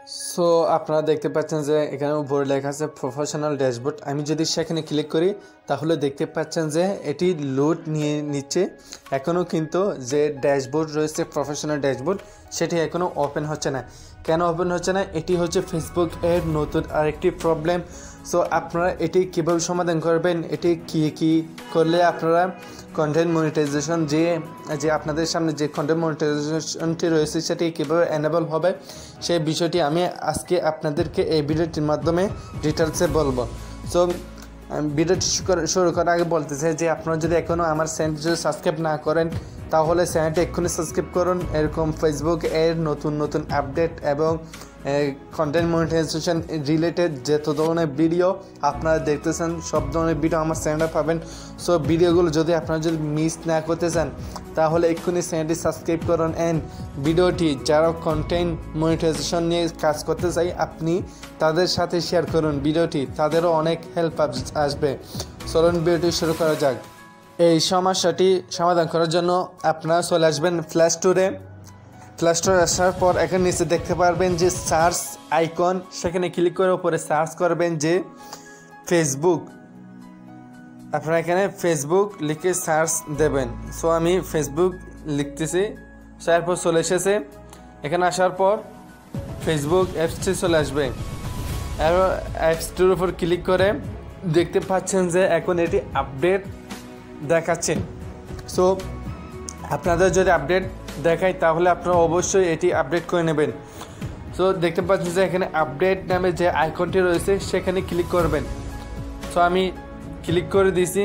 So আপনারা দেখতে পাচ্ছেন যে এখানে উপরে লেখা আছে প্রফেশনাল ড্যাশবোর্ড। আমি যদি সেখানে ক্লিক করি তাহলে দেখতে পাচ্ছেন যে এটি লোড নিয়ে নিচ্ছে। এখনও কিন্তু যে ড্যাশবোর্ড রয়েছে প্রফেশনাল ড্যাশবোর্ড সেটি এখনও ওপেন হচ্ছে না। কেন ওপেন হচ্ছে না? এটি হচ্ছে ফেসবুক এর নতুন আরেকটি প্রবলেম। সো আপনারা এটি কীভাবে সমাধান করবেন, এটি কী করলে আপনারা কন্টেন্ট মনিটাইজেশন যে আপনাদের সামনে যে কন্টেন্ট মনিটাইজেশনটি রয়েছে সেটি কীভাবে এনেবল হবে সেই বিষয়টি আমি আজকে আপনাদেরকে এই ভিডিওটির মাধ্যমে ডিটেলসে বলবো। সো ভিডিওটি শুরু করার আগে বলতে চাই যে আপনারা যদি এখনও আমার চ্যানেলটি যদি সাবস্ক্রাইব না করেন তাহলে চ্যানেলটি এক্ষুনি সাবস্ক্রাইব করুন। এরকম ফেসবুক এর নতুন আপডেট এবং কন্টেন্ট মনিটাইজেশন রিলেটেড যত ধরনের ভিডিও আপনারা দেখতেছেন সব ধরনের ভিডিও আমার চ্যানেলে পাবেন। সো ভিডিওগুলো যদি আপনারা যদি মিস না করতে চান তাহলে এক্ষুনি চ্যানেলটি সাবস্ক্রাইব করুন অ্যান্ড ভিডিওটি যারা কন্টেন্ট মনিটাইজেশন নিয়ে কাজ করতে চাই আপনি তাদের সাথে শেয়ার করুন ভিডিওটি, তাদেরও অনেক হেল্প আসবে। চলুন ভিডিওটি শুরু করা যাক। এই সমস্যাটি সমাধান করার জন্য আপনারা চলে আসবেন প্লে স্টোরে। প্লে স্টোরে আসার পর এখানে নিচে দেখতে পারবেন যে সার্চ আইকন, সেখানে ক্লিক করে উপরে সার্চ করবেন যে ফেসবুক। আপনারা এখানে ফেসবুক লিখে সার্চ দেবেন। সো আমি ফেসবুক লিখতেছি। সো এরপর চলে এসেছে। এখানে আসার পর ফেসবুক অ্যাপসটি চলে আসবে। এরপর অ্যাপসটির উপর ক্লিক করে দেখতে পাচ্ছেন যে এখন এটি আপডেট দেখাচ্ছে। সো আপনাদের যদি আপডেট দেখায় তাহলে আপনারা অবশ্যই এটি আপডেট করে নেবেন। সো দেখতে পাচ্ছেন যে এখানে আপডেট নামে যে আইকনটি রয়েছে সেখানে ক্লিক করবেন। সো আমি ক্লিক করে দিয়েছি।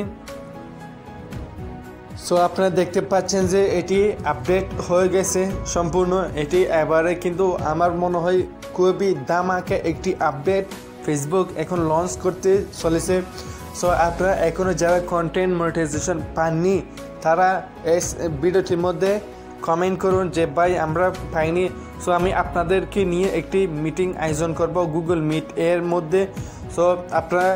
সো আপনারা দেখতে পাচ্ছেন যে এটি আপডেট হয়ে গেছে সম্পূর্ণ। এটি এবারে কিন্তু আমার মনে হয় খুবই দামাকে একটি আপডেট ফেসবুক এখন লঞ্চ করতে চলেছে। সো আপনারা এখনও যারা কন্টেন্ট মনিটাইজেশন পাননি তারা এই ভিডিওটির মধ্যে কমেন্ট করুন যে ভাই আমরা পাইনি। সো আমি আপনাদেরকে নিয়ে একটি মিটিং আয়োজন করব গুগল মিট এর মধ্যে। সো আপনারা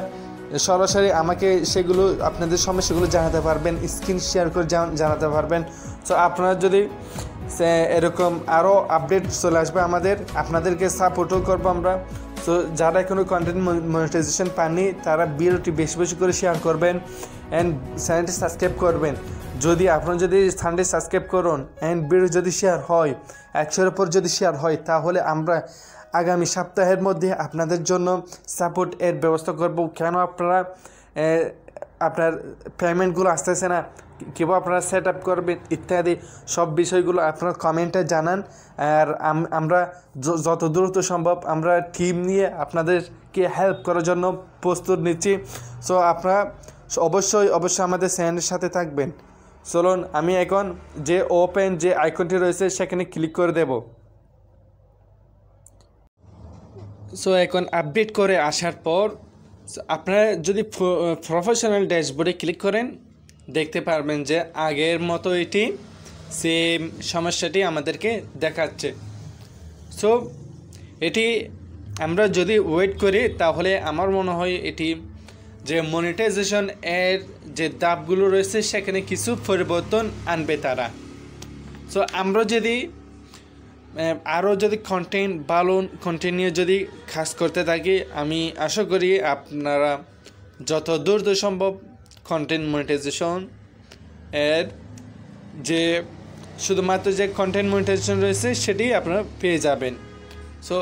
সরাসরি আমাকে সেগুলো আপনাদের সমস্যাগুলো জানাতে পারবেন, স্ক্রিন শেয়ার করে জানাতে পারবেন। সো আপনারা যদি এরকম আরও আপডেট চলে আসবে আপনাদেরকে সাপোর্টও করবো আমরা। সো যারা এখনও কন্টেন্ট মনিটাইজেশন পাননি তারা ভিডিওটি বেশি বেশি করে শেয়ার করবেন অ্যান্ড চ্যানেলটি সাবস্ক্রাইব করবেন। যদি আপনারা যদি চ্যানেলটি সাবস্ক্রাইব করুন অ্যান্ড ভিডিও যদি শেয়ার হয় 100-এর উপর যদি শেয়ার হয় তাহলে আমরা আগামী সপ্তাহের মধ্যে আপনাদের জন্য সাপোর্ট এর ব্যবস্থা করব। কেন আপনারা আপনার পেমেন্টগুলো আসতেছে না, কীভাবে আপনারা সেট আপ করবেন ইত্যাদি সব বিষয়গুলো আপনারা কমেন্টে জানান। আর আমরা যত দ্রুত সম্ভব আমরা টিম নিয়ে আপনাদেরকে হেল্প করার জন্য প্রস্তুত নিচ্ছি। সো আপনারা অবশ্যই আমাদের চ্যানেলের সাথে থাকবেন। চলুন আমি এখন যে ওপেন যে আইকনটি রয়েছে সেখানে ক্লিক করে দেব। সো এখন আপডেট করে আসার পর আপনারা যদি প্রফেশনাল ড্যাশবোর্ডে ক্লিক করেন দেখতে পারবেন যে আগের মতো এটি সেম সমস্যাটি আমাদেরকে দেখাচ্ছে। সো এটি আমরা যদি ওয়েট করি তাহলে আমার মনে হয় এটি যে মনিটাইজেশন এর যে ধাপগুলো রয়েছে সেখানে কিছু পরিবর্তন আনবে তারা। সো আমরা যদি আরও যদি কন্টেন্ট নিয়ে যদি কাজ করতে থাকি আমি আশা করি আপনারা যত দ্রুত সম্ভব কন্টেন্ট মনিটাইজেশন এর যে শুধুমাত্র যে কন্টেন্ট মনিটাইজেশন রয়েছে সেটি আপনারা পেয়ে যাবেন। সো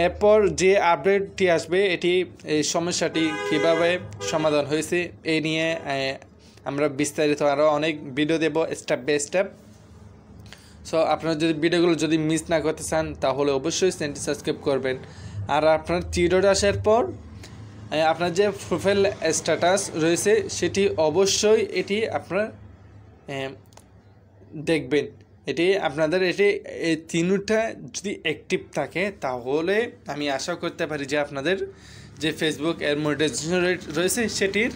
এরপর যে আপডেটটি আসবে এটি এই সমস্যাটি কীভাবে সমাধান হয়েছে এই নিয়ে আমরা বিস্তারিত আরও অনেক ভিডিও দেব স্টেপ বাই স্টেপ। সো আপনারা যদি ভিডিওগুলো যদি মিস না করতে চান তাহলে অবশ্যই চ্যানেলটি সাবস্ক্রাইব করবেন। আর আপনার ভিডিওটা আসার পর আপনার যে প্রোফাইল স্ট্যাটাস রয়েছে সেটি অবশ্যই এটি আপনারা দেখবেন। এটি আপনাদের এই তিনটা যদি অ্যাক্টিভ থাকে তাহলে আমি আশা করতে পারি যে আপনাদের যে ফেসবুক এর মনিটাইজেশন রেট রয়েছে সেটির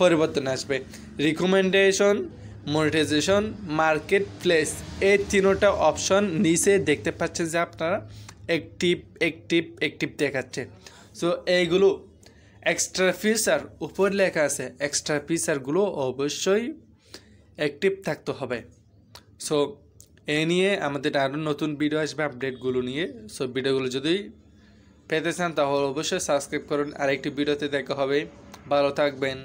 পরিবর্তন আসবে। রিকমেন্ডেশন, মনিটাইজেশন, মার্কেট প্লেস এই তিনটা অপশন নিচে দেখতে পাচ্ছেন যে আপনারা অ্যাক্টিভ দেখাচ্ছে। সো এইগুলো এক্সট্রা ফিচার উপর লেখা আছে, এক্সট্রা ফিচারগুলো অবশ্যই অ্যাক্টিভ থাকতে হবে। সো এ নিয়ে আমাদের আরও নতুন ভিডিও আসবে আপডেটগুলো নিয়ে। সব ভিডিওগুলো যদি পেতে চান তাহলে অবশ্যই সাবস্ক্রাইব করুন। আরেকটি ভিডিওতে দেখা হবে। ভালো থাকবেন,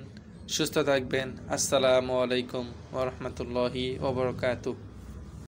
সুস্থ থাকবেন। আসসালামু আলাইকুম ওয়া রাহমাতুল্লাহি ওয়া বারাকাতুহু।